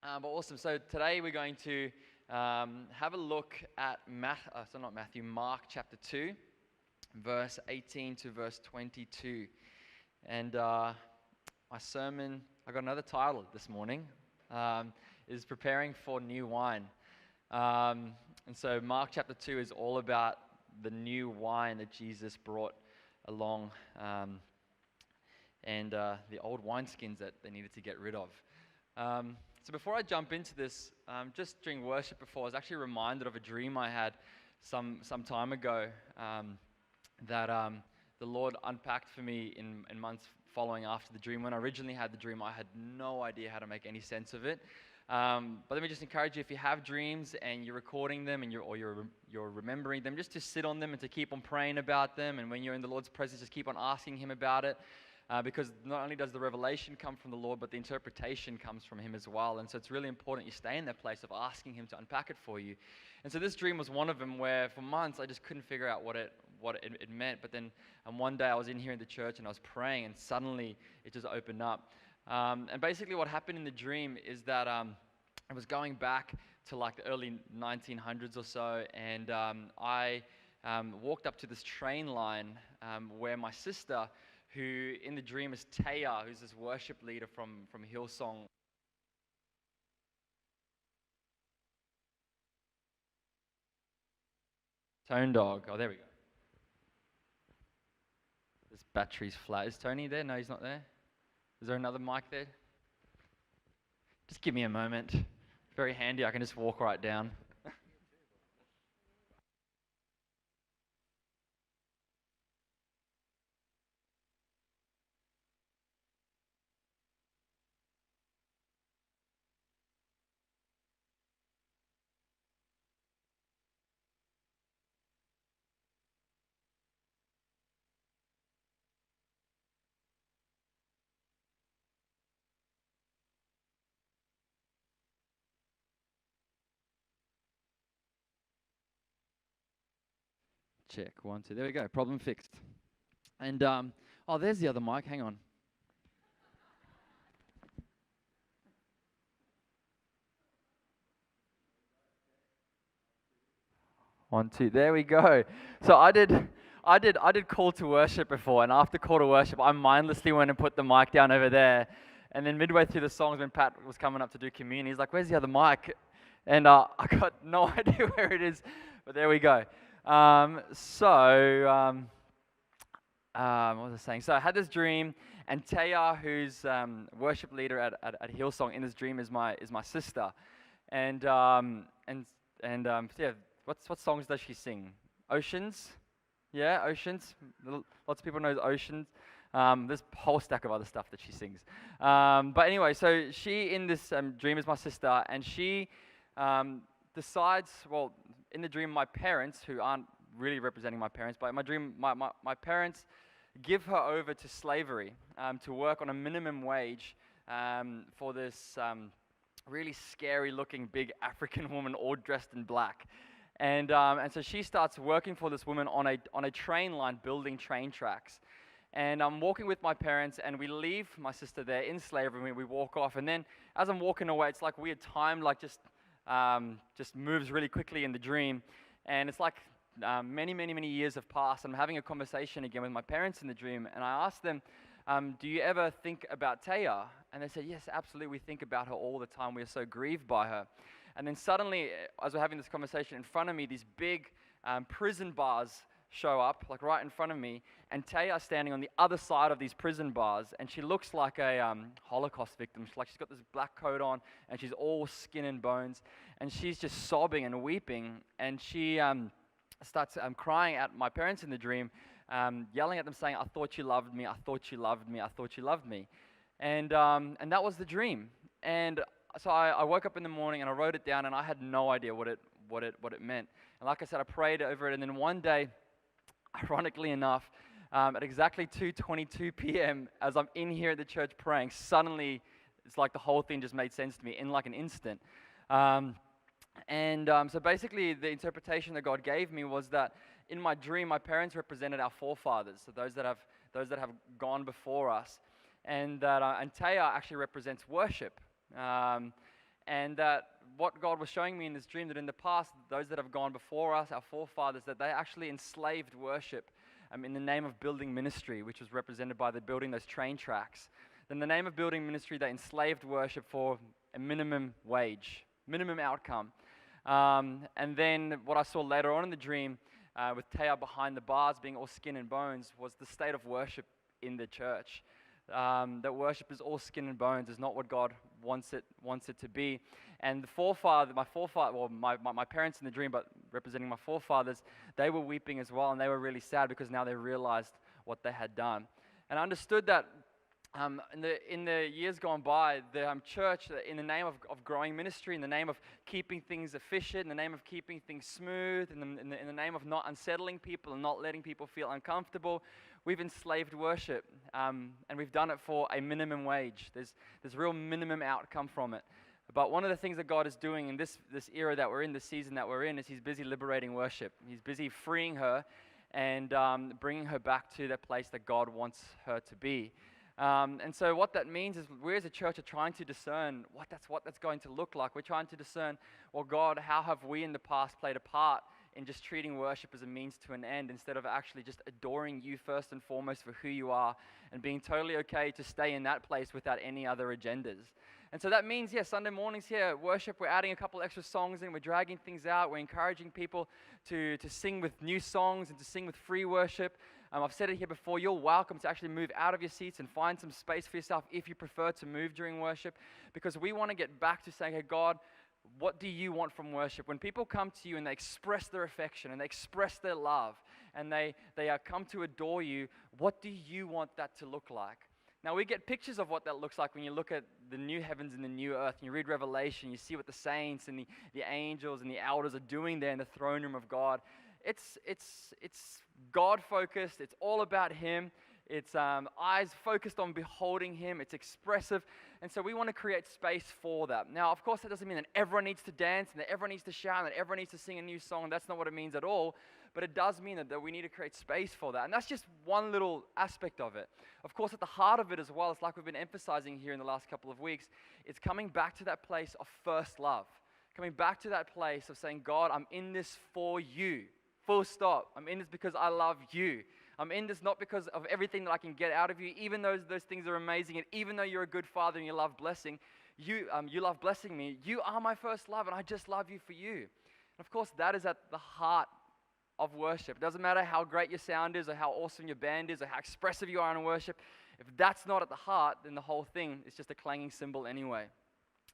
But awesome. So today we're going to have a look at Mark chapter 2, verse 18 to verse 22. And my sermon, I got another title this morning, is Preparing for New Wine. And so Mark chapter 2 is all about the new wine that Jesus brought along and the old wineskins that they needed to get rid of. So before I jump into this, just during worship before, I was actually reminded of a dream I had some time ago that the Lord unpacked for me in months following after the dream. When I originally had the dream, I had no idea how to make any sense of it. But let me just encourage you, if you have dreams and you're recording them and you're remembering them, just to sit on them and to keep on praying about them. And when you're in the Lord's presence, just keep on asking Him about it. Because not only does the revelation come from the Lord, but the interpretation comes from Him as well. And so it's really important you stay in that place of asking Him to unpack it for you. And so this dream was one of them where for months I just couldn't figure out what it meant. But then one day I was in here in the church and I was praying, and suddenly it just opened up. And basically what happened in the dream is that I was going back to like the early 1900s or so, and I walked up to this train line where my sister, who in the dream is Taya, who's this worship leader from Hillsong. Tone Dog. Oh, there we go. This battery's flat. Is Tony there? No, he's not there. Is there another mic there? Just give me a moment. Very handy. I can just walk right down. Check. 1, 2. There we go. Problem fixed. And, oh, there's the other mic. Hang on. 1, 2. There we go. So I did call to worship before, and after call to worship, I mindlessly went and put the mic down over there. And then midway through the songs, when Pat was coming up to do communion, he's like, "Where's the other mic?" And I got no idea where it is, but there we go. What was I saying? So I had this dream, and Taya, who's worship leader at Hillsong, in this dream is my sister, and yeah. What songs does she sing? Oceans? Yeah, Oceans. Lots of people know Oceans. There's a whole stack of other stuff that she sings. But anyway, so she in this dream is my sister, and she decides, well, in the dream, my parents, who aren't really representing my parents, but in my dream, my parents give her over to slavery to work on a minimum wage for this really scary-looking big African woman all dressed in black. And so she starts working for this woman on a train line, building train tracks. And I'm walking with my parents, and we leave my sister there in slavery, and we walk off. And then as I'm walking away, it's like weird time, like just moves really quickly in the dream. And it's like many years have passed. I'm having a conversation again with my parents in the dream, and I asked them, do you ever think about Taya? And they said, yes, absolutely, we think about her all the time. We are so grieved by her. And then suddenly, as we're having this conversation, in front of me, these big prison bars show up, like right in front of me, and Taya standing on the other side of these prison bars, and she looks like a Holocaust victim. She's got this black coat on, and she's all skin and bones, and she's just sobbing and weeping, and she starts crying at my parents in the dream, yelling at them, saying, "I thought you loved me, I thought you loved me, I thought you loved me." And that was the dream. And so I woke up in the morning and I wrote it down, and I had no idea what it meant. And like I said, I prayed over it, and then one day, ironically enough, at exactly 2:22 p.m., as I'm in here at the church praying, suddenly it's like the whole thing just made sense to me in like an instant. So basically, the interpretation that God gave me was that in my dream, my parents represented our forefathers, so those that have gone before us, and Taya actually represents worship. And that what God was showing me in this dream, that in the past, those that have gone before us, our forefathers, that they actually enslaved worship in the name of building ministry, which was represented by the building those train tracks. In the name of building ministry, they enslaved worship for a minimum wage, minimum outcome. And then what I saw later on in the dream, with Taya behind the bars being all skin and bones, was the state of worship in the church. That worship is all skin and bones, is not what God wants it to be. And my parents in the dream, but representing my forefathers, they were weeping as well, and they were really sad because now they realized what they had done. And I understood that in the years gone by, the church, in the name of growing ministry, in the name of keeping things efficient, in the name of keeping things smooth, in the name of not unsettling people and not letting people feel uncomfortable, we've enslaved worship, and we've done it for a minimum wage. There's real minimum outcome from it. But one of the things that God is doing in this era that we're in, this season that we're in, is He's busy liberating worship. He's busy freeing her and bringing her back to that place that God wants her to be. And so what that means is we as a church are trying to discern what that's going to look like. We're trying to discern, well, God, how have we in the past played a part in just treating worship as a means to an end instead of actually just adoring you first and foremost for who you are and being totally okay to stay in that place without any other agendas. And so that means, Sunday mornings here at worship, we're adding a couple extra songs in, we're dragging things out, we're encouraging people to sing with new songs and to sing with free worship. I've said it here before, you're welcome to actually move out of your seats and find some space for yourself if you prefer to move during worship, because we want to get back to saying, hey, God, what do you want from worship? When people come to you and they express their affection and they express their love and they come to adore you, what do you want that to look like? Now, we get pictures of what that looks like when you look at the new heavens and the new earth, and you read Revelation, you see what the saints and the angels and the elders are doing there in the throne room of God. It's God-focused. It's all about Him. It's eyes focused on beholding Him. It's expressive. And so we want to create space for that. Now, of course, that doesn't mean that everyone needs to dance and that everyone needs to shout and that everyone needs to sing a new song. That's not what it means at all. But it does mean that we need to create space for that. And that's just one little aspect of it. Of course, at the heart of it as well, it's like we've been emphasizing here in the last couple of weeks, it's coming back to that place of first love. Coming back to that place of saying, God, I'm in this for you. Full stop. I'm in this because I love you. I'm in this not because of everything that I can get out of you, even though those things are amazing, and even though you're a good father and you love blessing, you love blessing me. You are my first love, and I just love you for you. And of course, that is at the heart of worship. It doesn't matter how great your sound is or how awesome your band is or how expressive you are in worship. If that's not at the heart, then the whole thing is just a clanging cymbal anyway.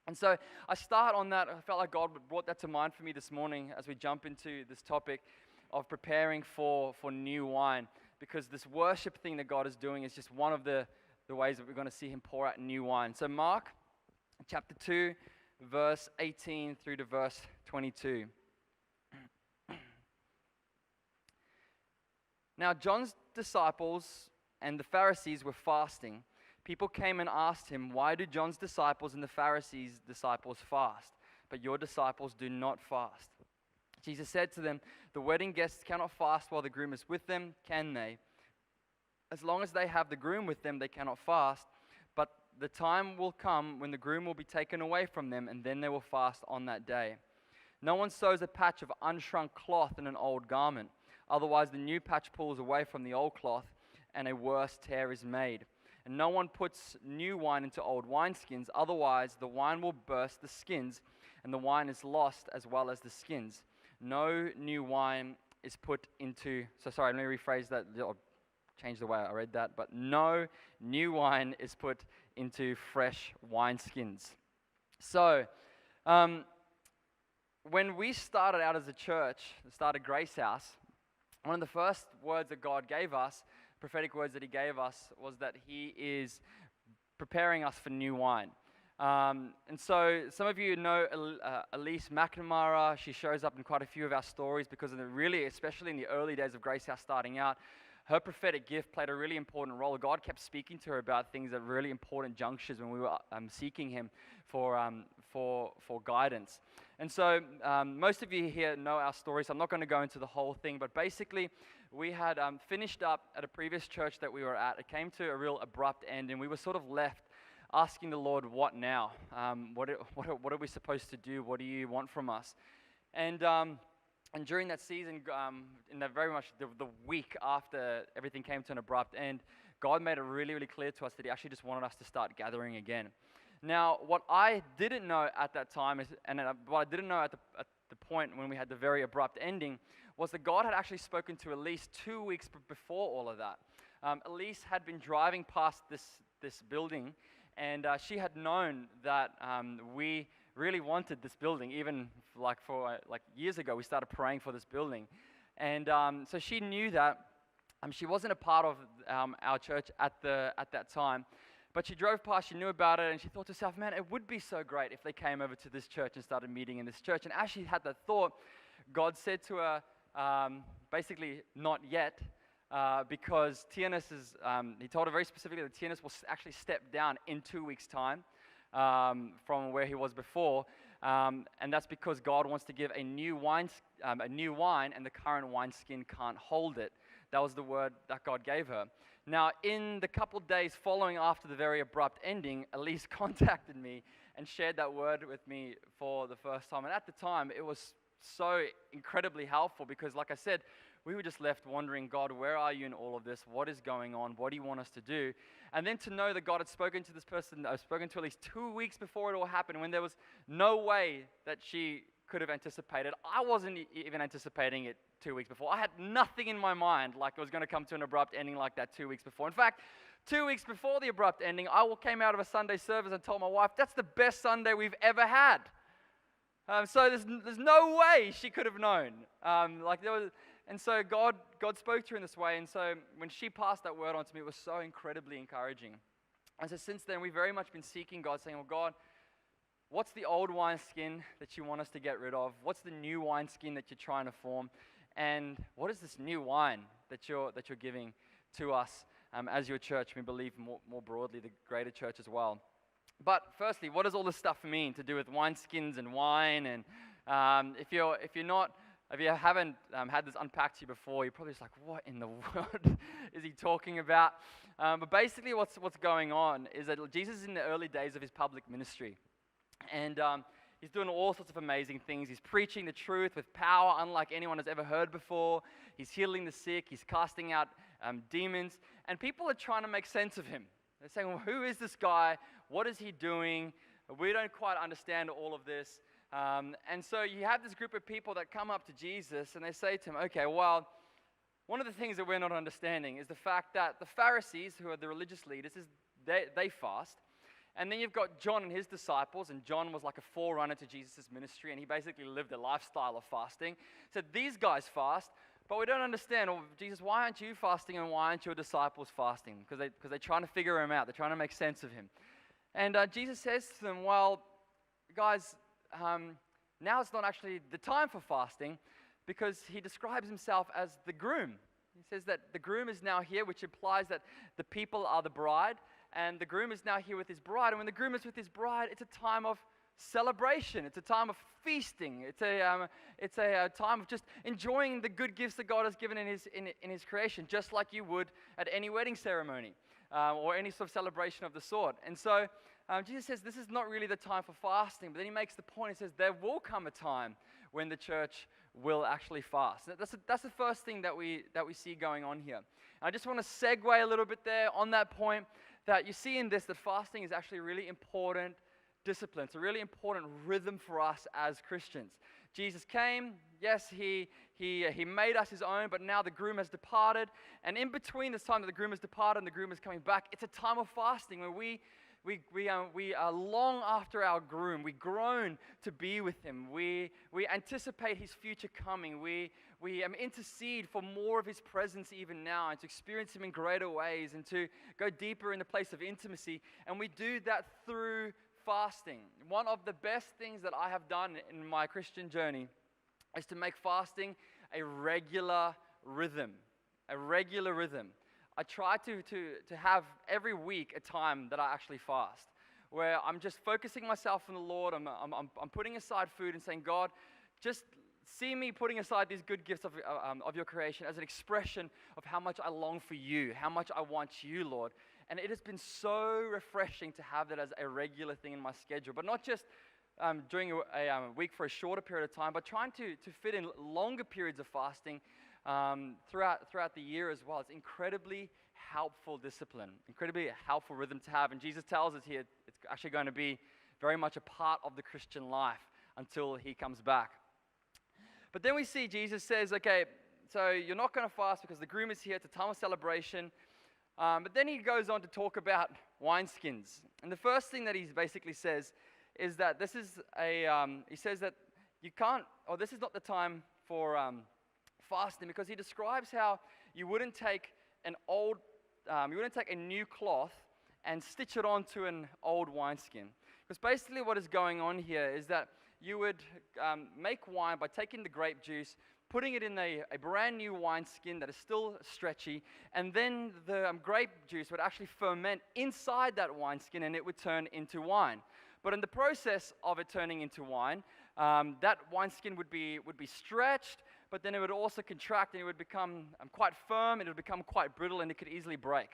And so I start on that. I felt like God brought that to mind for me this morning as we jump into this topic of preparing for new wine, because this worship thing that God is doing is just one of the ways that we're going to see Him pour out new wine. So Mark chapter 2, verse 18 through to verse 22. Now John's disciples and the Pharisees were fasting. People came and asked him, why do John's disciples and the Pharisees' disciples fast, but your disciples do not fast? Jesus said to them, the wedding guests cannot fast while the groom is with them, can they? As long as they have the groom with them, they cannot fast. But the time will come when the groom will be taken away from them, and then they will fast on that day. No one sews a patch of unshrunk cloth in an old garment. Otherwise, the new patch pulls away from the old cloth, and a worse tear is made. And no one puts new wine into old wineskins. Otherwise, the wine will burst the skins, and the wine is lost as well as the skins. No new wine is put into... let me rephrase that. I'll change the way I read that. But no new wine is put into fresh wineskins. So, when we started out as a church, started Grace House, one of the first words that God gave us, prophetic words that He gave us, was that He is preparing us for new wine. And so some of you know Elise McNamara. She shows up in quite a few of our stories because of especially in the early days of Grace House starting out, her prophetic gift played a really important role. God kept speaking to her about things at really important junctures when we were seeking Him for guidance. And so most of you here know our story, so I'm not going to go into the whole thing, but basically we had finished up at a previous church that we were at. It came to a real abrupt end, and we were sort of left asking the Lord, what now? What are we supposed to do? What do you want from us? And during that season, in the very much the week after everything came to an abrupt end, God made it really, really clear to us that He actually just wanted us to start gathering again. Now, what I didn't know at that time, what I didn't know at the point when we had the very abrupt ending, was that God had actually spoken to Elise 2 weeks before all of that. Elise had been driving past this building, and she had known that we really wanted this building. Even for years ago, we started praying for this building, and so she knew that. She wasn't a part of our church at that time, but she drove past, she knew about it, and she thought to herself, man, it would be so great if they came over to this church and started meeting in this church. And as she had that thought, God said to her, basically, not yet, because Tianis he told her very specifically that Tianis will actually step down in 2 weeks' time from where he was before. And that's because God wants to give a new wine, and the current wineskin can't hold it. That was the word that God gave her. Now, in the couple days following after the very abrupt ending, Elise contacted me and shared that word with me for the first time. And at the time, it was so incredibly helpful because, like I said, we were just left wondering, God, where are you in all of this? What is going on? What do you want us to do? And then to know that God had spoken to this person, spoken to at least 2 weeks before it all happened, when there was no way that she could have anticipated. I wasn't even anticipating it 2 weeks before. I had nothing in my mind like it was going to come to an abrupt ending like that 2 weeks before. In fact, 2 weeks before the abrupt ending, I came out of a Sunday service and told my wife, that's the best Sunday we've ever had. So there's no way she could have known. And so God spoke to her in this way. And so when she passed that word on to me, it was so incredibly encouraging. And so since then, we've very much been seeking God, saying, well, God, what's the old wineskin that you want us to get rid of? What's the new wineskin that you're trying to form? And what is this new wine that you're giving to us as your church? We believe more broadly, the greater church as well. But firstly, what does all this stuff mean to do with wineskins and wine? And if you haven't had this unpacked to you before, you're probably just like, what in the world is he talking about? But basically what's going on is that Jesus is in the early days of his public ministry. And he's doing all sorts of amazing things. He's preaching the truth with power unlike anyone has ever heard before. He's healing the sick. He's casting out demons. And people are trying to make sense of him. They're saying, well, who is this guy? What is he doing? We don't quite understand all of this. And so you have this group of people that come up to Jesus and they say to him, okay, well, one of the things that we're not understanding is the fact that the Pharisees, who are the religious leaders, they fast. And then you've got John and his disciples, and John was like a forerunner to Jesus' ministry, and he basically lived a lifestyle of fasting. So these guys fast, but we don't understand, well, Jesus, why aren't you fasting and why aren't your disciples fasting? Because they're trying to figure him out. They're trying to make sense of him. And Jesus says to them, well, guys, now it's not actually the time for fasting, because he describes himself as the groom. He says that the groom is now here, which implies that the people are the bride, and the groom is now here with his bride. And when the groom is with his bride, it's a time of celebration. It's a time of feasting. It's a time of just enjoying the good gifts that God has given in his creation, just like you would at any wedding ceremony or any sort of celebration of the sort. And so Jesus says this is not really the time for fasting, but then he makes the point. He says there will come a time when the church will actually fast. That's the first thing that we see going on here. I just want to segue a little bit there on that point, that you see in this that fasting is actually a really important discipline. It's a really important rhythm for us as Christians. Jesus came, yes, he made us his own, but now the groom has departed. And in between this time that the groom has departed and the groom is coming back, it's a time of fasting where we are long after our groom. We groan to be with him. We anticipate his future coming. We intercede for more of his presence even now, and to experience him in greater ways, and to go deeper in the place of intimacy. And we do that through fasting. One of the best things that I have done in my Christian journey is to make fasting a regular rhythm. A regular rhythm. I try to have every week a time that I actually fast, where I'm just focusing myself on the Lord. I'm putting aside food and saying, God, just see me putting aside these good gifts of your creation as an expression of how much I long for you, how much I want you, Lord. And it has been so refreshing to have that as a regular thing in my schedule. But not just during a week for a shorter period of time, but trying to fit in longer periods of fasting throughout the year as well. It's incredibly helpful discipline, incredibly helpful rhythm to have. And Jesus tells us here it's actually going to be very much a part of the Christian life until he comes back. But then we see Jesus says, okay, so you're not going to fast because the groom is here. It's a time of celebration. But then he goes on to talk about wineskins. And the first thing that he basically says is that this is he says that you can't, or this is not the time for fasting, because he describes how you wouldn't take a new cloth and stitch it onto an old wineskin. Because basically what is going on here is that you would make wine by taking the grape juice, putting it in a brand new wineskin that is still stretchy, and then the grape juice would actually ferment inside that wineskin and it would turn into wine. But in the process of it turning into wine, that wineskin would be stretched, but then it would also contract and it would become quite firm, and it would become quite brittle, and it could easily break.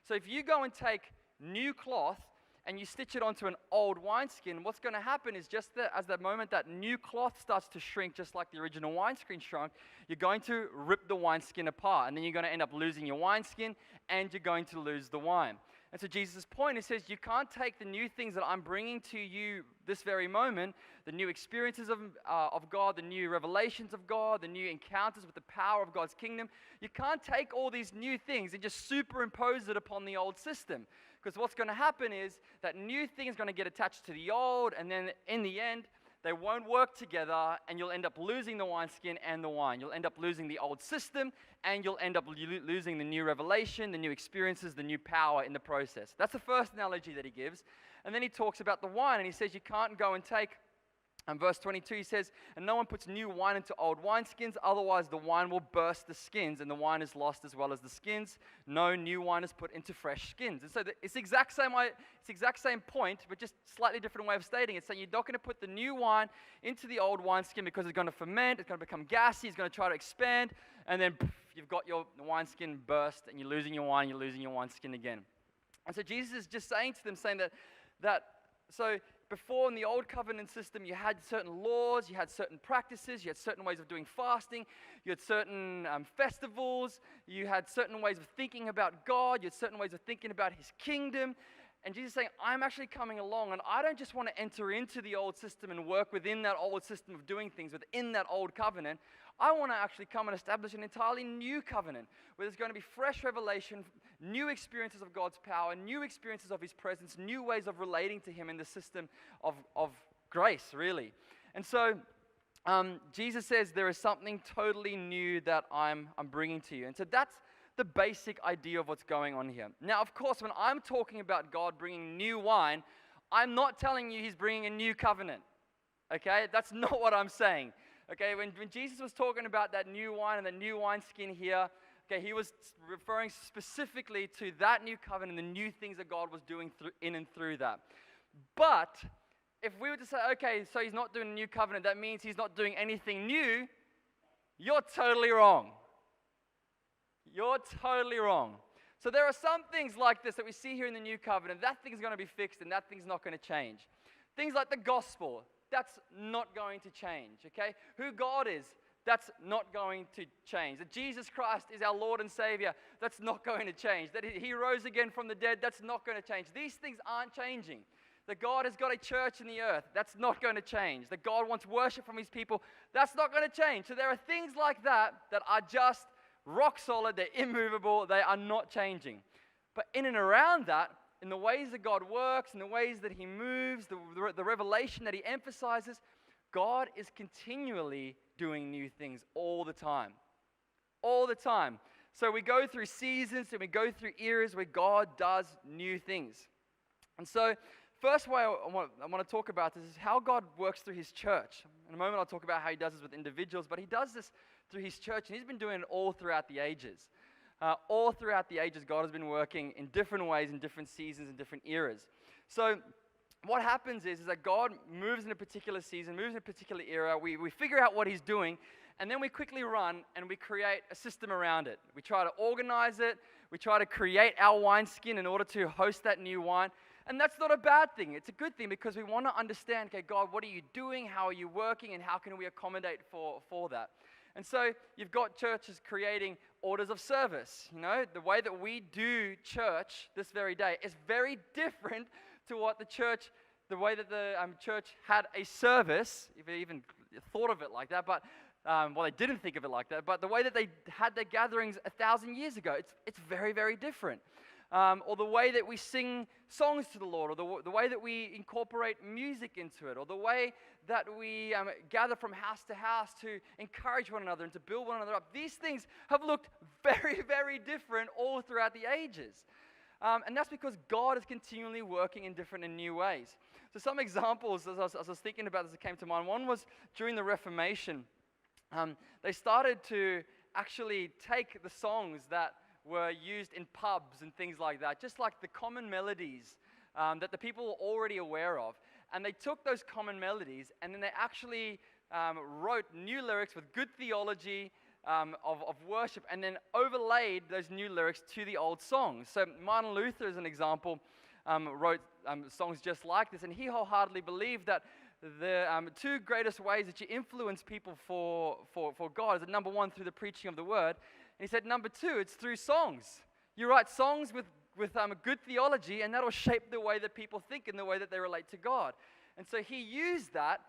So if you go and take new cloth and you stitch it onto an old wineskin, what's going to happen is just as the moment that new cloth starts to shrink, just like the original wineskin shrunk, you're going to rip the wineskin apart, and then you're going to end up losing your wineskin, and you're going to lose the wine. And so Jesus' point, he says, you can't take the new things that I'm bringing to you this very moment, the new experiences of God, the new revelations of God, the new encounters with the power of God's kingdom. You can't take all these new things and just superimpose it upon the old system. Because what's going to happen is that new thing is going to get attached to the old, and then in the end, they won't work together, and you'll end up losing the wineskin and the wine. You'll end up losing the old system, and you'll end up losing the new revelation, the new experiences, the new power in the process. That's the first analogy that he gives. And then he talks about the wine, and he says you can't go and take, and verse 22, he says, and no one puts new wine into old wineskins, otherwise the wine will burst the skins, and the wine is lost as well as the skins. No new wine is put into fresh skins. And so it's the exact same point, but just slightly different way of stating it. So you're not going to put the new wine into the old wineskin because it's going to ferment, it's going to become gassy, it's going to try to expand, and then you've got your wineskin burst, and you're losing your wine, you're losing your wineskin again. And so Jesus is just saying to them, saying that so before in the old covenant system, you had certain laws, you had certain practices, you had certain ways of doing fasting, you had certain festivals, you had certain ways of thinking about God, you had certain ways of thinking about his kingdom. And Jesus is saying, I'm actually coming along, and I don't just want to enter into the old system and work within that old system of doing things, within that old covenant. I want to actually come and establish an entirely new covenant where there's going to be fresh revelation, new experiences of God's power, new experiences of his presence, new ways of relating to him in the system of grace, really. And so Jesus says there is something totally new that I'm bringing to you. And so that's the basic idea of what's going on here. Now, of course, when I'm talking about God bringing new wine, I'm not telling you he's bringing a new covenant. Okay? That's not what I'm saying. Okay, when Jesus was talking about that new wine and the new wineskin here, okay, he was referring specifically to that new covenant and the new things that God was doing in and through that. But if we were to say, okay, so he's not doing a new covenant, that means he's not doing anything new, you're totally wrong. You're totally wrong. So there are some things like this that we see here in the new covenant. That thing's going to be fixed and that thing's not going to change. Things like the gospel. That's not going to change, okay? Who God is, that's not going to change. That Jesus Christ is our Lord and Savior, that's not going to change. That he rose again from the dead, that's not going to change. These things aren't changing. That God has got a church in the earth, that's not going to change. That God wants worship from his people, that's not going to change. So there are things like that that are just rock solid, they're immovable, they are not changing. But in and around that, in the ways that God works, in the ways that he moves, the revelation that he emphasizes, God is continually doing new things all the time. All the time. So we go through seasons and we go through eras where God does new things. And so, first way I want to talk about this is how God works through his church. In a moment I'll talk about how he does this with individuals, but he does this through his church, and he's been doing it all throughout the ages. All throughout the ages, God has been working in different ways, in different seasons, in different eras. So what happens is that God moves in a particular season, moves in a particular era. We figure out what he's doing, and then we quickly run and we create a system around it. We try to organize it. We try to create our wineskin in order to host that new wine. And that's not a bad thing. It's a good thing because we want to understand, okay, God, what are you doing? How are you working? And how can we accommodate for that? And so you've got churches creating orders of service. You know, the way that we do church this very day is very different to what the way that the church had a service, if they even thought of it like that, but well, they didn't think of it like that, but the way that they had their gatherings 1,000 years ago, it's very, very different. Or the way that we sing songs to the Lord, or the way that we incorporate music into it, or the way that we gather from house to house to encourage one another and to build one another up. These things have looked very, very different all throughout the ages. And that's because God is continually working in different and new ways. So some examples, as I was thinking about this, that came to mind. One was during the Reformation. They started to actually take the songs that were used in pubs and things like that, just like the common melodies that the people were already aware of. And they took those common melodies and then they actually wrote new lyrics with good theology of worship, and then overlaid those new lyrics to the old songs. So Martin Luther, as an example, wrote songs just like this, and he wholeheartedly believed that the two greatest ways that you influence people for God is that, number one, through the preaching of the word. And he said, number two, it's through songs. You write songs with good theology, and that'll shape the way that people think and the way that they relate to God. And so he used that,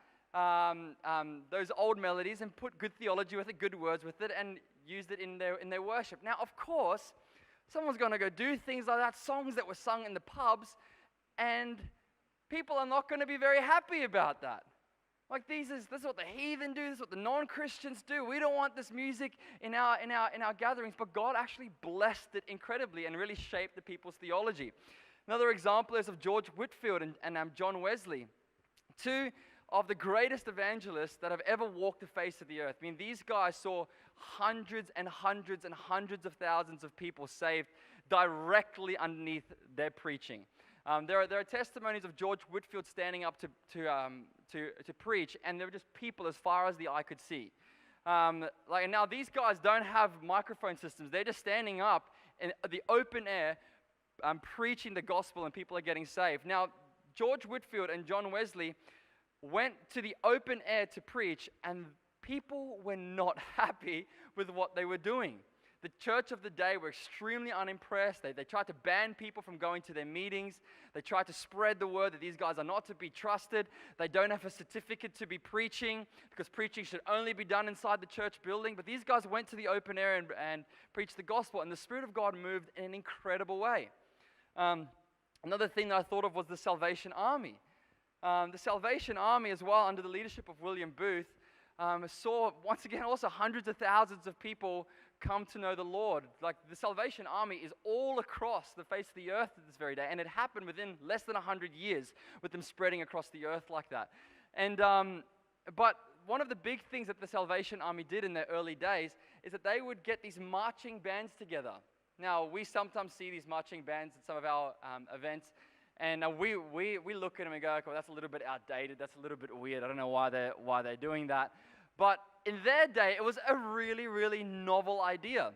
those old melodies, and put good theology with it, good words with it, and used it in their worship. Now, of course, someone's going to go do things like that, songs that were sung in the pubs, and people are not going to be very happy about that. Like this is what the heathen do. This is what the non-Christians do. We don't want this music in our gatherings. But God actually blessed it incredibly and really shaped the people's theology. Another example is of George Whitefield and John Wesley, two of the greatest evangelists that have ever walked the face of the earth. I mean, these guys saw hundreds and hundreds and hundreds of thousands of people saved directly underneath their preaching. There are testimonies of George Whitefield standing up to preach, and there were just people as far as the eye could see. Now these guys don't have microphone systems; they're just standing up in the open air, preaching the gospel, and people are getting saved. Now George Whitefield and John Wesley went to the open air to preach, and people were not happy with what they were doing. The church of the day were extremely unimpressed. They tried to ban people from going to their meetings. They tried to spread the word that these guys are not to be trusted. They don't have a certificate to be preaching because preaching should only be done inside the church building. But these guys went to the open air and preached the gospel, and the Spirit of God moved in an incredible way. Another thing that I thought of was the Salvation Army. The Salvation Army as well, under the leadership of William Booth, saw, once again, also hundreds of thousands of people come to know the Lord. Like, the Salvation Army is all across the face of the earth at this very day, and it happened within less than 100 years with them spreading across the earth like that. And but one of the big things that the Salvation Army did in their early days is that they would get these marching bands together. Now, we sometimes see these marching bands at some of our events, and we look at them and go, okay, well, that's a little bit outdated, that's a little bit weird, I don't know why they're doing that. But in their day, it was a really, really novel idea.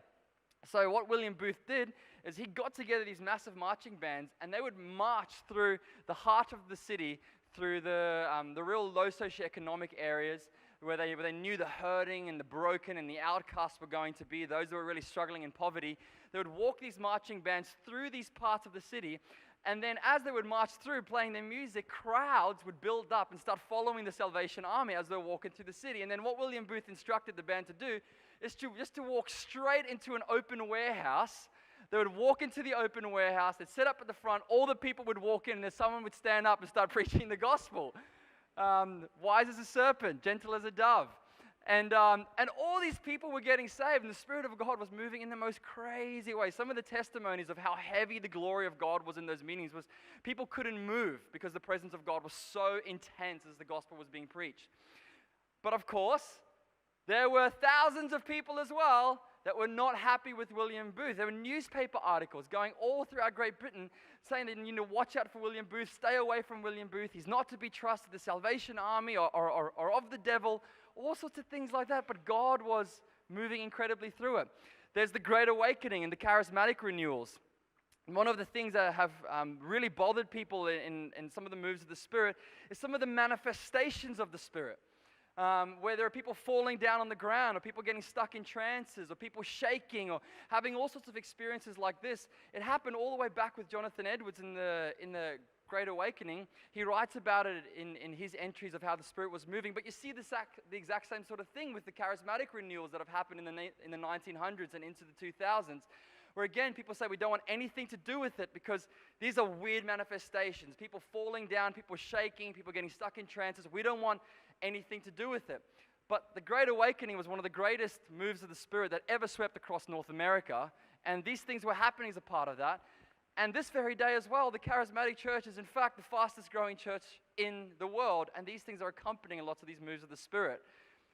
So what William Booth did is he got together these massive marching bands, and they would march through the heart of the city, through the real low socioeconomic areas where they knew the hurting and the broken and the outcasts were going to be, those who were really struggling in poverty. They would walk these marching bands through these parts of the city, and then as they would march through playing their music, crowds would build up and start following the Salvation Army as they were walking through the city. And then what William Booth instructed the band to do is just to walk straight into an open warehouse. They would walk into the open warehouse, they'd set up at the front, all the people would walk in, and then someone would stand up and start preaching the gospel. Wise as a serpent, gentle as a dove. And all these people were getting saved, and the Spirit of God was moving in the most crazy way. Some of the testimonies of how heavy the glory of God was in those meetings was people couldn't move because the presence of God was so intense as the gospel was being preached. But of course, there were thousands of people as well that were not happy with William Booth. There were newspaper articles going all throughout Great Britain saying that you need to watch out for William Booth, stay away from William Booth, he's not to be trusted, the Salvation Army or of the devil, all sorts of things like that. But God was moving incredibly through it. There's the Great Awakening and the charismatic renewals. And one of the things that have really bothered people in some of the moves of the Spirit is some of the manifestations of the Spirit. Where there are people falling down on the ground, or people getting stuck in trances, or people shaking, or having all sorts of experiences like this. It happened all the way back with Jonathan Edwards in the Great Awakening. He writes about it in his entries of how the Spirit was moving. But you see the exact same sort of thing with the charismatic renewals that have happened in the 1900s and into the 2000s. Where again, people say we don't want anything to do with it because these are weird manifestations. People falling down, people shaking, people getting stuck in trances. We don't want anything to do with it. But the Great Awakening was one of the greatest moves of the Spirit that ever swept across North America. And these things were happening as a part of that. And this very day as well, the Charismatic Church is in fact the fastest growing church in the world. And these things are accompanying lots of these moves of the Spirit.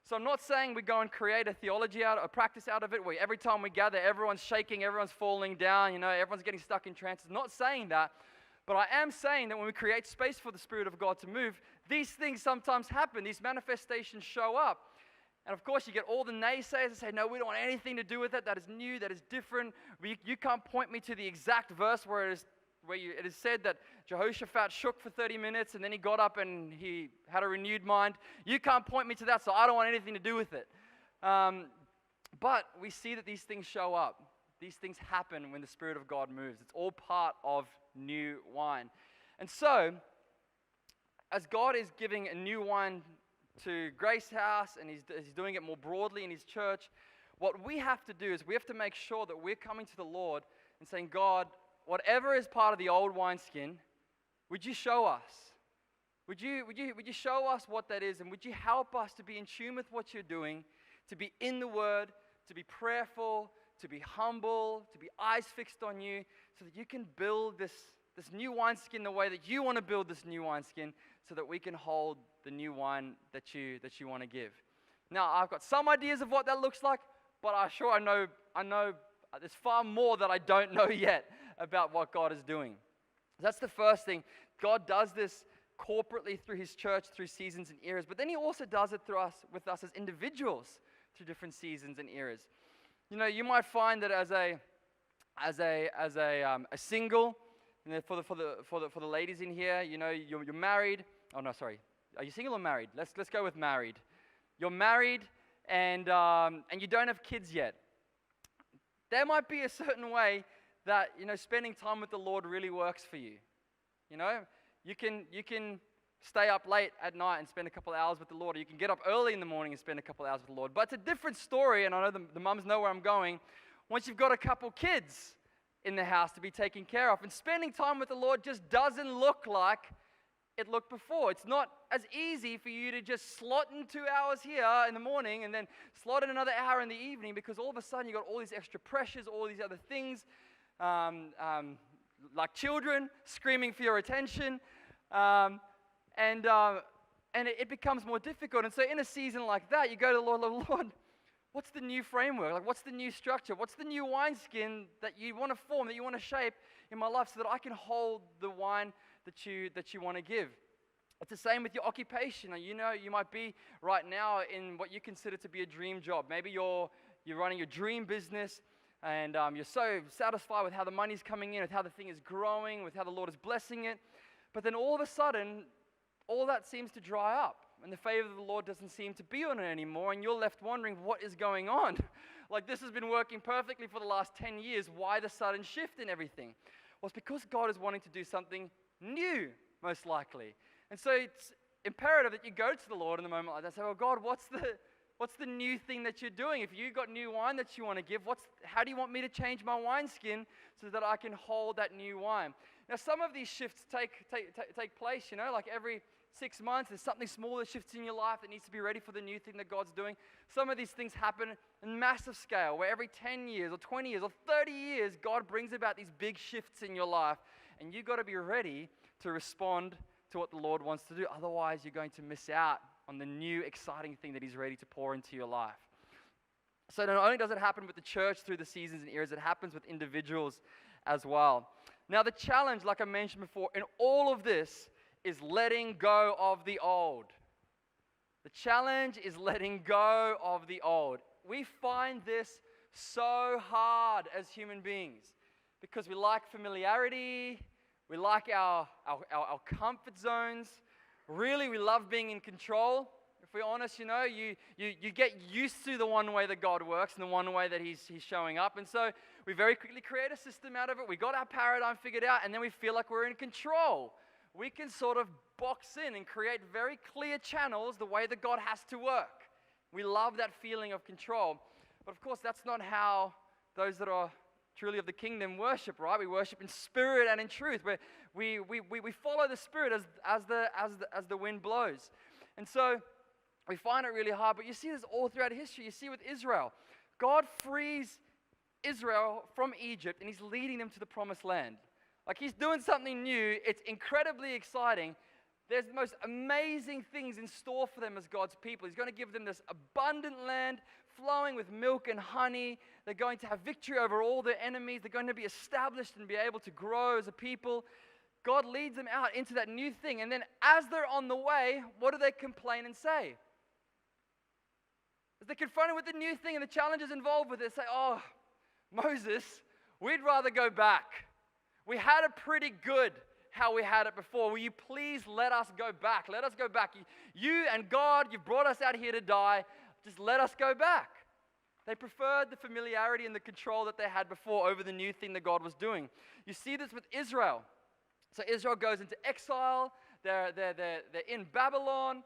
So I'm not saying we go and create a theology out, a practice out of it, where every time we gather, everyone's shaking, everyone's falling down, everyone's getting stuck in trances. I'm not saying that, but I am saying that when we create space for the Spirit of God to move, these things sometimes happen. These manifestations show up. And of course, you get all the naysayers that say, no, we don't want anything to do with it. That is new, that is different. You can't point me to the exact verse where it is said that Jehoshaphat shook for 30 minutes and then he got up and he had a renewed mind. You can't point me to that, so I don't want anything to do with it. But we see that these things show up. These things happen when the Spirit of God moves. It's all part of new wine. And so, as God is giving a new wine to Grace House and he's doing it more broadly in his church, what we have to do is we have to make sure that we're coming to the Lord and saying, God, whatever is part of the old wineskin, would you show us? Would you show us what that is, and would you help us to be in tune with what you're doing, to be in the Word, to be prayerful, to be humble, to be eyes fixed on you, so that you can build this new wineskin the way that you want to build this new wineskin, so that we can hold the new wine that you want to give. Now, I've got some ideas of what that looks like, but I know there's far more that I don't know yet about what God is doing. That's the first thing. God does this corporately through his church, through seasons and eras, but then he also does it with us as individuals through different seasons and eras. You might find that as a single, for the ladies in here, you're married. Oh no, sorry. Are you single or married? Let's go with married. You're married and you don't have kids yet. There might be a certain way that spending time with the Lord really works for you. You can stay up late at night and spend a couple of hours with the Lord, or you can get up early in the morning and spend a couple of hours with the Lord. But it's a different story, and I know the mums know where I'm going. Once you've got a couple kids in the house to be taken care of, and spending time with the Lord just doesn't look like it looked before. It's not as easy for you to just slot in 2 hours here in the morning and then slot in another hour in the evening, because all of a sudden you've got all these extra pressures, all these other things, like children screaming for your attention, and it becomes more difficult. And so in a season like that, you go to the Lord, what's the new framework? Like, what's the new structure? What's the new wineskin that you want to form, that you want to shape in my life so that I can hold the wine that you want to give? It's the same with your occupation. You might be right now in what you consider to be a dream job. Maybe you're running your dream business, and you're so satisfied with how the money's coming in, with how the thing is growing, with how the Lord is blessing it. But then all of a sudden, all that seems to dry up, and the favor of the Lord doesn't seem to be on it anymore, and you're left wondering what is going on. Like, this has been working perfectly for the last 10 years. Why the sudden shift in everything? Well, it's because God is wanting to do something new, most likely. And so it's imperative that you go to the Lord in a moment like that and say, well, God, what's the new thing that you're doing? If you've got new wine that you want to give, how do you want me to change my wineskin so that I can hold that new wine? Now, some of these shifts take place, like every 6 months, there's something small that shifts in your life that needs to be ready for the new thing that God's doing. Some of these things happen in massive scale, where every 10 years or 20 years or 30 years, God brings about these big shifts in your life, and you've got to be ready to respond to what the Lord wants to do. Otherwise, you're going to miss out on the new, exciting thing that he's ready to pour into your life. So not only does it happen with the church through the seasons and eras, it happens with individuals as well. Now the challenge, like I mentioned before, in all of this is letting go of the old. The challenge is letting go of the old. We find this so hard as human beings because we like familiarity, we like our comfort zones. Really, we love being in control. If we're honest, you get used to the one way that God works and the one way that He's showing up. And so we very quickly create a system out of it. We got our paradigm figured out, and then we feel like we're in control. We can sort of box in and create very clear channels the way that God has to work. We love that feeling of control. But of course, that's not how those that are truly of the kingdom worship, right? We worship in spirit and in truth. We follow the Spirit as the wind blows. And so we find it really hard. But you see this all throughout history. You see with Israel. God frees Israel from Egypt, and He's leading them to the promised land. Like He's doing something new. It's incredibly exciting. There's the most amazing things in store for them as God's people. He's going to give them this abundant land flowing with milk and honey. They're going to have victory over all their enemies. They're going to be established and be able to grow as a people. God leads them out into that new thing. And then as they're on the way, what do they complain and say? As they're confronted with the new thing and the challenges involved with it, they say, "Oh, Moses, we'd rather go back. We had it pretty good how we had it before. Will you please let us go back? Let us go back. You and God, you've brought us out here to die. Just let us go back." They preferred the familiarity and the control that they had before over the new thing that God was doing. You see this with Israel. So Israel goes into exile. They're in Babylon.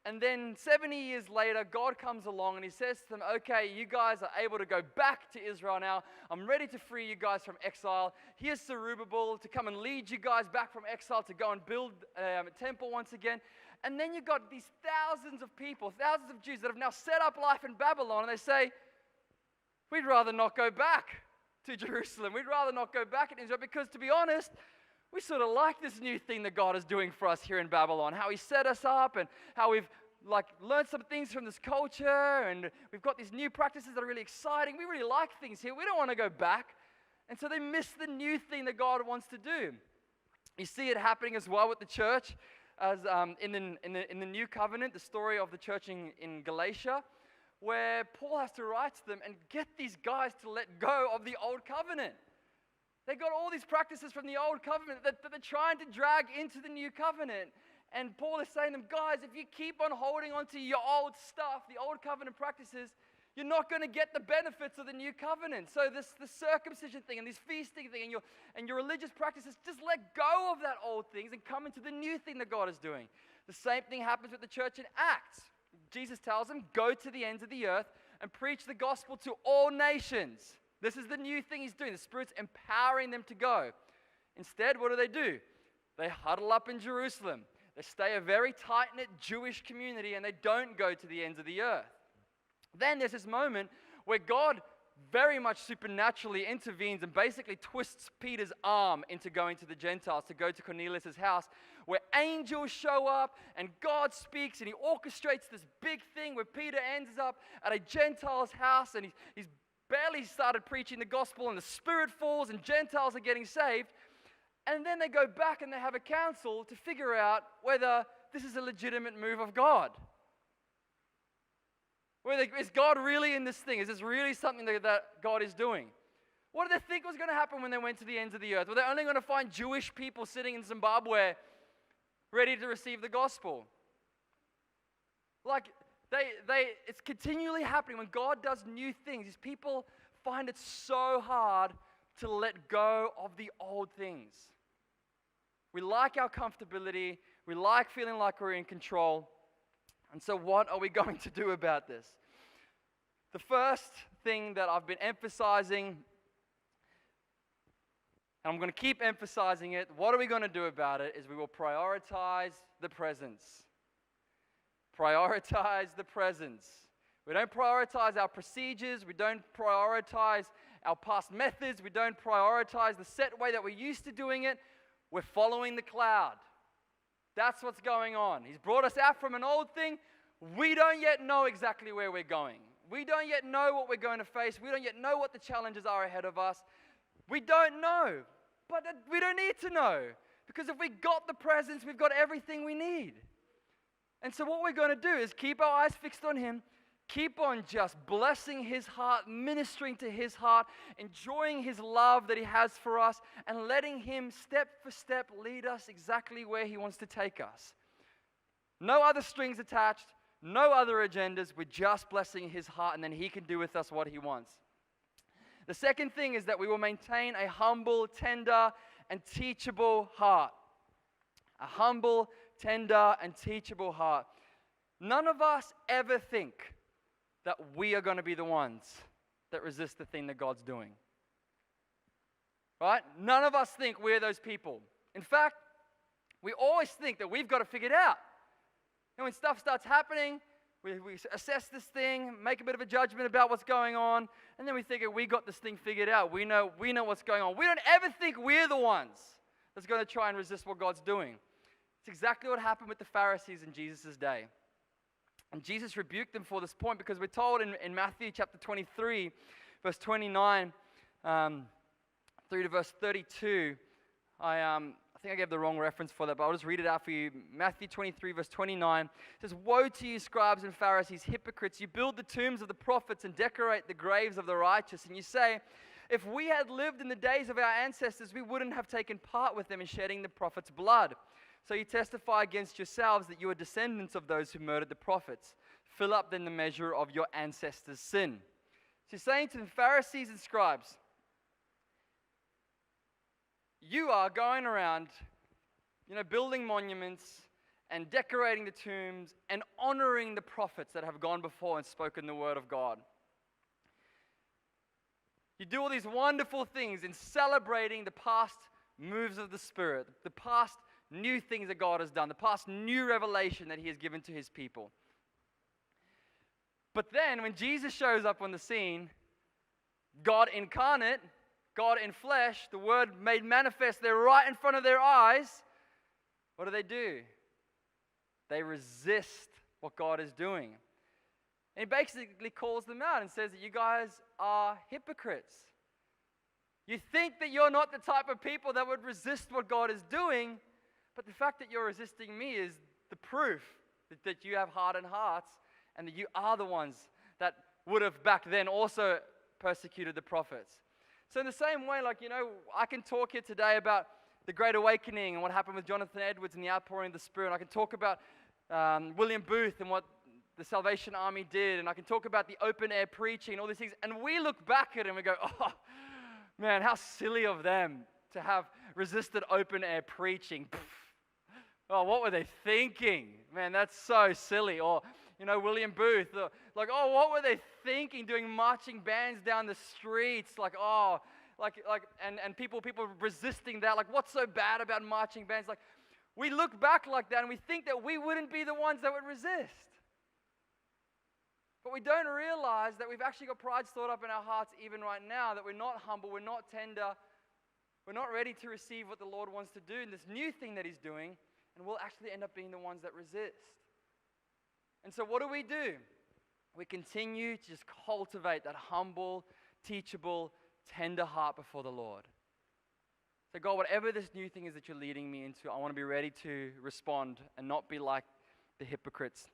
And then 70 years later, God comes along and He says to them, "Okay, you guys are able to go back to Israel now. I'm ready to free you guys from exile. Here's Zerubbabel to come and lead you guys back from exile to go and build a temple once again." And then you've got these thousands of people, thousands of Jews that have now set up life in Babylon, and they say, "We'd rather not go back to Jerusalem. We'd rather not go back to Israel because, to be honest, we sort of like this new thing that God is doing for us here in Babylon, how He set us up and how we've learned some things from this culture, and we've got these new practices that are really exciting. We really like things here. We don't want to go back." And so they miss the new thing that God wants to do. You see it happening as well with the church, as in the new covenant, the story of the church in Galatia, where Paul has to write to them and get these guys to let go of the old covenant. They got all these practices from the old covenant that they're trying to drag into the new covenant. And Paul is saying to them, "Guys, if you keep on holding on to your old stuff, the old covenant practices, you're not going to get the benefits of the new covenant." So the circumcision thing and this feasting thing and your religious practices, just let go of that old things and come into the new thing that God is doing. The same thing happens with the church in Acts. Jesus tells them, "Go to the ends of the earth and preach the gospel to all nations." This is the new thing He's doing. The Spirit's empowering them to go. Instead, what do? They huddle up in Jerusalem. They stay a very tight-knit Jewish community, and they don't go to the ends of the earth. Then there's this moment where God very much supernaturally intervenes and basically twists Peter's arm into going to the Gentiles, to go to Cornelius' house, where angels show up and God speaks and He orchestrates this big thing where Peter ends up at a Gentile's house, and he's barely started preaching the gospel, and the Spirit falls and Gentiles are getting saved. And then they go back and they have a council to figure out whether this is a legitimate move of God. Is God really in this thing? Is this really something that God is doing? What did they think was going to happen when they went to the ends of the earth? Were they only going to find Jewish people sitting in Zimbabwe ready to receive the gospel? It's continually happening. When God does new things, His people find it so hard to let go of the old things. We like our comfortability. We like feeling like we're in control. And so what are we going to do about this? The first thing that I've been emphasizing, and I'm going to keep emphasizing it, what are we going to do about it, is we will prioritize the presence. Prioritize the presence. We don't prioritize our procedures. We don't prioritize our past methods. We don't prioritize the set way that we're used to doing it. We're following the cloud. That's what's going on. He's brought us out from an old thing. We don't yet know exactly where we're going. We don't yet know what we're going to face. We don't yet know what the challenges are ahead of us. We don't know, but we don't need to know, because if we got the presence, we've got everything we need. And so what we're going to do is keep our eyes fixed on Him, keep on just blessing His heart, ministering to His heart, enjoying His love that He has for us, and letting Him step for step lead us exactly where He wants to take us. No other strings attached, no other agendas. We're just blessing His heart, and then He can do with us what He wants. The second thing is that we will maintain a humble, tender, and teachable heart. A humble, tender, and teachable heart. None of us ever think that we are going to be the ones that resist the thing that God's doing. Right? None of us think we're those people. In fact, we always think that we've got to figure it out. And when stuff starts happening, we assess this thing, make a bit of a judgment about what's going on, and then we think we got this thing figured out. We know what's going on. We don't ever think we're the ones that's going to try and resist what God's doing. It's exactly what happened with the Pharisees in Jesus' day. And Jesus rebuked them for this point, because we're told in Matthew chapter 23, verse 29 through to verse 32. I think I gave the wrong reference for that, but I'll just read it out for you. Matthew 23, verse 29. It says, "Woe to you, scribes and Pharisees, hypocrites! You build the tombs of the prophets and decorate the graves of the righteous. And you say, if we had lived in the days of our ancestors, we wouldn't have taken part with them in shedding the prophets' blood. So you testify against yourselves that you are descendants of those who murdered the prophets. Fill up then the measure of your ancestors' sin." So he's saying to the Pharisees and scribes, you are going around, building monuments and decorating the tombs and honoring the prophets that have gone before and spoken the word of God. You do all these wonderful things in celebrating the past moves of the Spirit, the past new things that God has done, the past new revelation that He has given to His people. But then when Jesus shows up on the scene, God incarnate, God in flesh, the Word made manifest there right in front of their eyes, what do? They resist what God is doing. And He basically calls them out and says that you guys are hypocrites. You think that you're not the type of people that would resist what God is doing, but the fact that you're resisting me is the proof that you have hardened hearts and that you are the ones that would have back then also persecuted the prophets. So in the same way, I can talk here today about the Great Awakening and what happened with Jonathan Edwards and the outpouring of the Spirit. I can talk about William Booth and what the Salvation Army did. And I can talk about the open air preaching and all these things. And we look back at it and we go, oh, man, how silly of them to have resisted open air preaching. Oh, what were they thinking? Man, that's so silly. Or, William Booth, what were they thinking doing marching bands down the streets? And people resisting that. What's so bad about marching bands? We look back like that and we think that we wouldn't be the ones that would resist. But we don't realize that we've actually got pride stored up in our hearts even right now, that we're not humble, we're not tender, we're not ready to receive what the Lord wants to do in this new thing that He's doing, and we'll actually end up being the ones that resist. And so what do? We continue to just cultivate that humble, teachable, tender heart before the Lord. So God, whatever this new thing is that you're leading me into, I want to be ready to respond and not be like the hypocrites.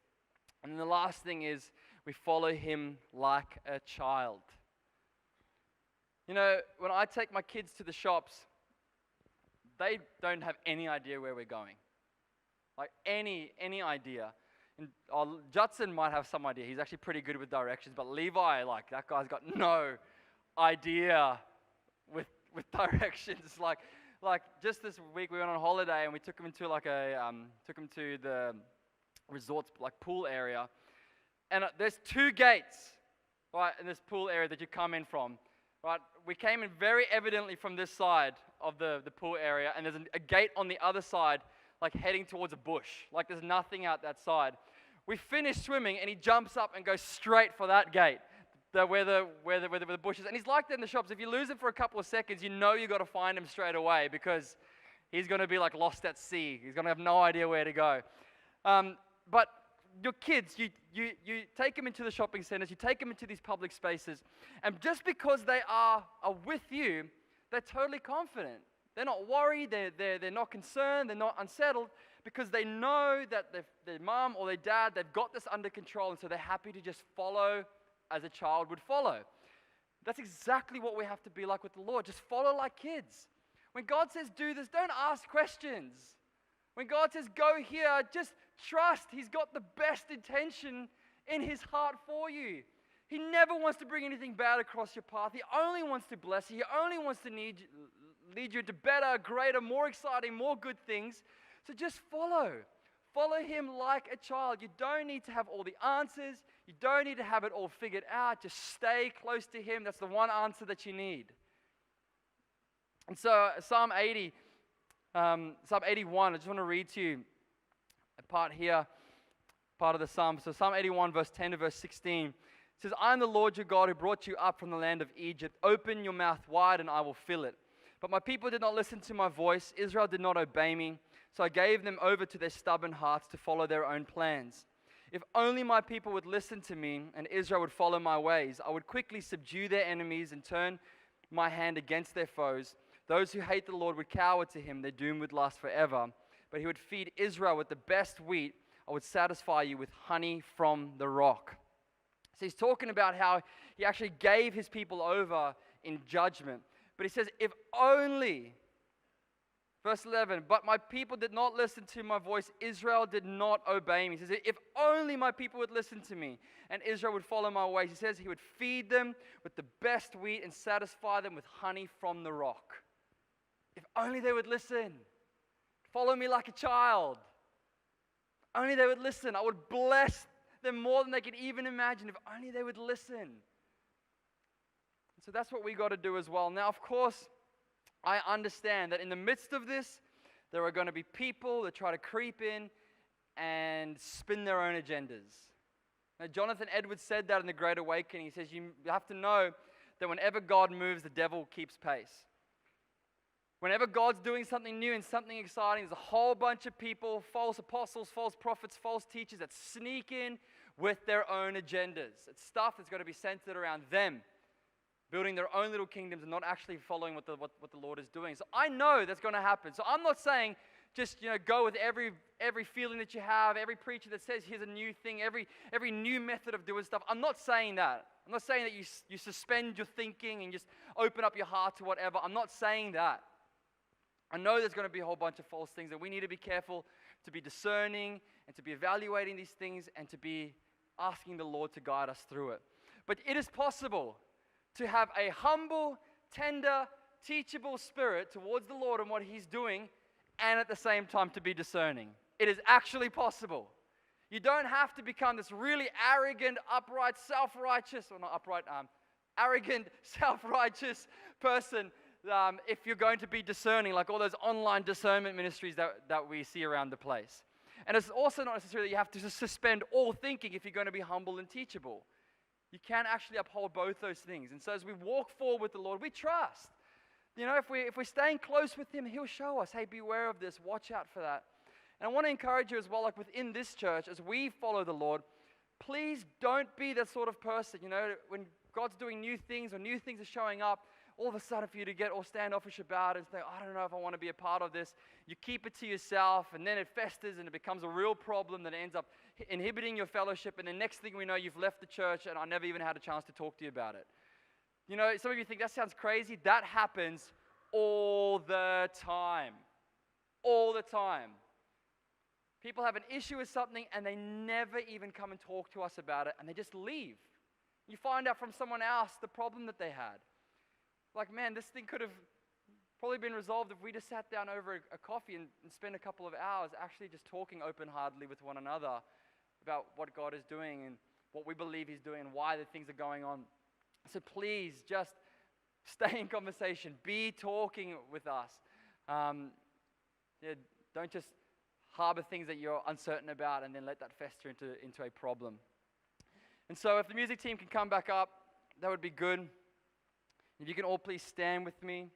And then the last thing is we follow Him like a child. When I take my kids to the shops, they don't have any idea where we're going. Any idea. And Judson might have some idea. He's actually pretty good with directions. But Levi, that guy's got no idea with directions. Just this week we went on holiday and we took him into to the resort's pool area. And there's 2 gates, right, in this pool area that you come in from. Right, we came in very evidently from this side of the pool area, and there's a gate on the other side, heading towards a bush. There's nothing out that side. We finish swimming, and he jumps up and goes straight for that gate, where the bush is. And he's like that in the shops. If you lose him for a couple of seconds, you got to find him straight away, because he's going to be lost at sea. He's going to have no idea where to go. But your kids, you take them into the shopping centers, you take them into these public spaces, and just because they are with you, they're totally confident. They're not worried, they're not concerned, they're not unsettled, because they know that their mom or their dad, they've got this under control, and so they're happy to just follow as a child would follow. That's exactly what we have to be like with the Lord. Just follow like kids. When God says do this, don't ask questions. When God says go here, just trust He's got the best intention in His heart for you. He never wants to bring anything bad across your path. He only wants to bless you. He only wants to lead you into better, greater, more exciting, more good things. So just follow. Follow Him like a child. You don't need to have all the answers. You don't need to have it all figured out. Just stay close to Him. That's the one answer that you need. And so Psalm 80, Psalm 81, I just want to read to you a part here, part of the Psalm. So Psalm 81, verse 10 to verse 16. It says, I am the Lord your God who brought you up from the land of Egypt. Open your mouth wide and I will fill it. But my people did not listen to my voice. Israel did not obey me. So I gave them over to their stubborn hearts to follow their own plans. If only my people would listen to me and Israel would follow my ways, I would quickly subdue their enemies and turn my hand against their foes. Those who hate the Lord would cower to Him. Their doom would last forever. But He would feed Israel with the best wheat. I would satisfy you with honey from the rock. So He's talking about how He actually gave His people over in judgment. But He says, if only, verse 11, but my people did not listen to my voice. Israel did not obey me. He says, if only my people would listen to me and Israel would follow my ways. He says He would feed them with the best wheat and satisfy them with honey from the rock. If only they would listen. Follow me like a child. Only they would listen. I would bless them more than they could even imagine. If only they would listen. So that's what we got to do as well. Now, of course, I understand that in the midst of this, there are going to be people that try to creep in and spin their own agendas. Now, Jonathan Edwards said that in The Great Awakening. He says you have to know that whenever God moves, the devil keeps pace. Whenever God's doing something new and something exciting, there's a whole bunch of people, false apostles, false prophets, false teachers that sneak in with their own agendas. It's stuff that's going to be centered around them, building their own little kingdoms and not actually following what the Lord is doing. So I know that's going to happen. So I'm not saying just go with every feeling that you have, every preacher that says here's a new thing, every new method of doing stuff. I'm not saying that. I'm not saying that you suspend your thinking and just open up your heart to whatever. I'm not saying that. I know there's going to be a whole bunch of false things, and we need to be careful to be discerning and to be evaluating these things and to be asking the Lord to guide us through it. But it is possible to have a humble, tender, teachable spirit towards the Lord and what He's doing, and at the same time to be discerning. It is actually possible. You don't have to become this really arrogant, upright, self-righteous, or not upright, arrogant, self-righteous person if you're going to be discerning, like all those online discernment ministries that we see around the place. And it's also not necessarily that you have to suspend all thinking if you're going to be humble and teachable. You can actually uphold both those things. And so as we walk forward with the Lord, we trust. If we're staying close with Him, He'll show us, hey, beware of this, watch out for that. And I want to encourage you as well, like within this church, as we follow the Lord, please don't be that sort of person, when God's doing new things or new things are showing up, all of a sudden for you to get all standoffish about it and say, I don't know if I want to be a part of this. You keep it to yourself, and then it festers and it becomes a real problem that ends up inhibiting your fellowship, and the next thing we know, you've left the church and I never even had a chance to talk to you about it. Some of you think that sounds crazy. That happens all the time. All the time. People have an issue with something and they never even come and talk to us about it, and they just leave. You find out from someone else the problem that they had. Like, man, this thing could have probably been resolved if we just sat down over a coffee and spent a couple of hours actually just talking open-heartedly with one another about what God is doing and what we believe He's doing and why the things are going on. So please just stay in conversation. Be talking with us. Don't just harbor things that you're uncertain about and then let that fester into a problem. And so if the music team can come back up, that would be good. If you can all please stand with me.